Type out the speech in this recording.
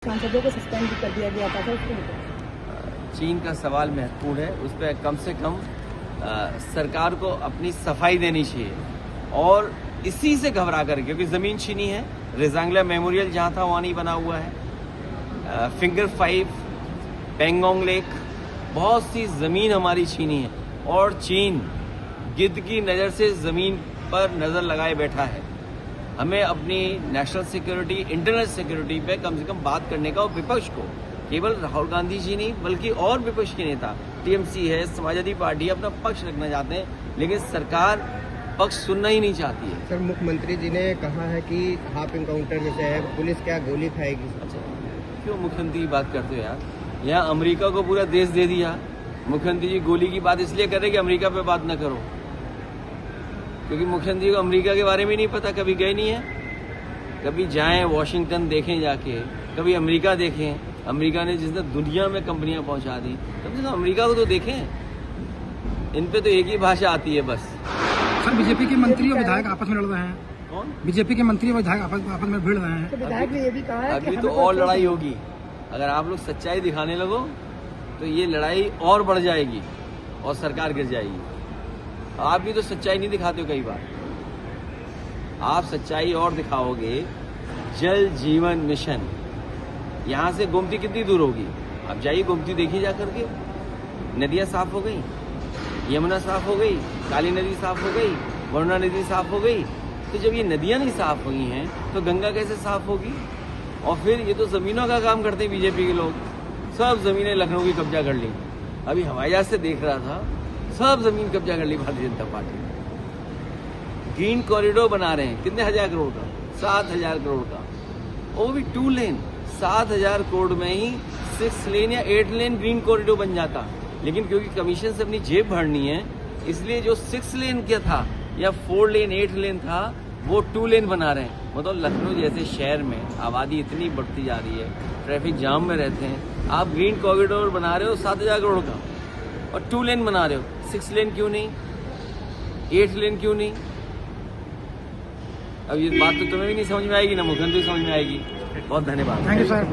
सांसदों को सस्पेंड कर दिया गया था उसको। चीन का सवाल महत्वपूर्ण है, उस पर कम से कम सरकार को अपनी सफाई देनी चाहिए और इसी से घबरा कर, क्योंकि ज़मीन छीनी है। रेजांगला मेमोरियल जहाँ था वहाँ नहीं बना हुआ है। फिंगर 5, पेंगोंग लेक, बहुत सी ज़मीन हमारी छीनी है और चीन गिद्ध की नज़र से ज़मीन पर नज़र लगाए बैठा है। हमें अपनी नेशनल सिक्योरिटी, इंटरनल सिक्योरिटी पे कम से कम बात करने का, और विपक्ष को, केवल राहुल गांधी जी नहीं बल्कि और विपक्ष के नेता, टीएमसी है, समाजवादी पार्टी अपना पक्ष रखना चाहते हैं, लेकिन सरकार पक्ष सुनना ही नहीं चाहती है। सर, मुख्यमंत्री जी ने कहा है कि हाफ इनकाउंटर जैसे है, पुलिस क्या गोली खाएगी? अच्छा, क्यों मुख्यमंत्री की बात करते हो यार? यहाँ अमेरिका को पूरा देश दे दिया। मुख्यमंत्री जी गोली की बात इसलिए कर रहे कि अमेरिका पे बात न करो, क्योंकि मुख्यमंत्री को अमेरिका के बारे में नहीं पता, कभी गए नहीं है। कभी जाएं वॉशिंगटन देखें जाके, कभी अमेरिका देखें। अमेरिका ने जिसने दुनिया में कंपनियां पहुंचा दी, कम से कम अमेरिका को तो देखें। इन पे तो एक ही भाषा आती है बस। सर, बीजेपी के मंत्री और विधायक आपस में लड़ रहे हैं। कौन? बीजेपी के मंत्री और विधायक आपस में भिड़ रहे हैं। तो विधायक ने ये भी कहा है अभी तो और लड़ाई होगी। अगर आप लोग सच्चाई दिखाने लगो तो ये लड़ाई और बढ़ जाएगी और सरकार गिर जाएगी। आप भी तो सच्चाई नहीं दिखाते हो। कई बार आप सच्चाई और दिखाओगे। जल जीवन मिशन, यहाँ से गोमती कितनी दूर होगी? आप जाइए, गोमती देखिए जा करके। नदियाँ साफ हो गई, यमुना साफ हो गई, काली नदी साफ हो गई, वरुणा नदी साफ हो गई। तो जब ये नदियाँ नहीं साफ हुई हैं तो गंगा कैसे साफ होगी? और फिर ये तो जमीनों का काम करते हैं बीजेपी के लोग। सब जमीनें लखनऊ की कब्जा कर ली। अभी हवाई जहाज से देख रहा था, सब जमीन कब्जा कर ली भारतीय जनता पार्टी ने। ग्रीन कॉरिडोर बना रहे हैं, कितने हजार करोड़ का? 7,000 करोड़ का, वो भी 2 लेन। 7,000 करोड़ में ही 6 लेन या 8 लेन ग्रीन कॉरिडोर बन जाता, लेकिन क्योंकि कमीशन से अपनी जेब भरनी है, इसलिए जो 6 लेन क्या था या 4 लेन 8 लेन था, वो 2 लेन बना रहे हैं। मतलब लखनऊ जैसे शहर में आबादी इतनी बढ़ती जा रही है, ट्रैफिक जाम में रहते हैं, आप ग्रीन कॉरिडोर बना रहे हो 7,000 करोड़ का और 2 लेन बना रहे हो। 6 लेन क्यों नहीं? 8 लेन क्यों नहीं? अब ये बात तो तुम्हें भी नहीं समझ में आएगी, ना मुख्यमंत्री समझ में आएगी। बहुत धन्यवाद। Thank you sir.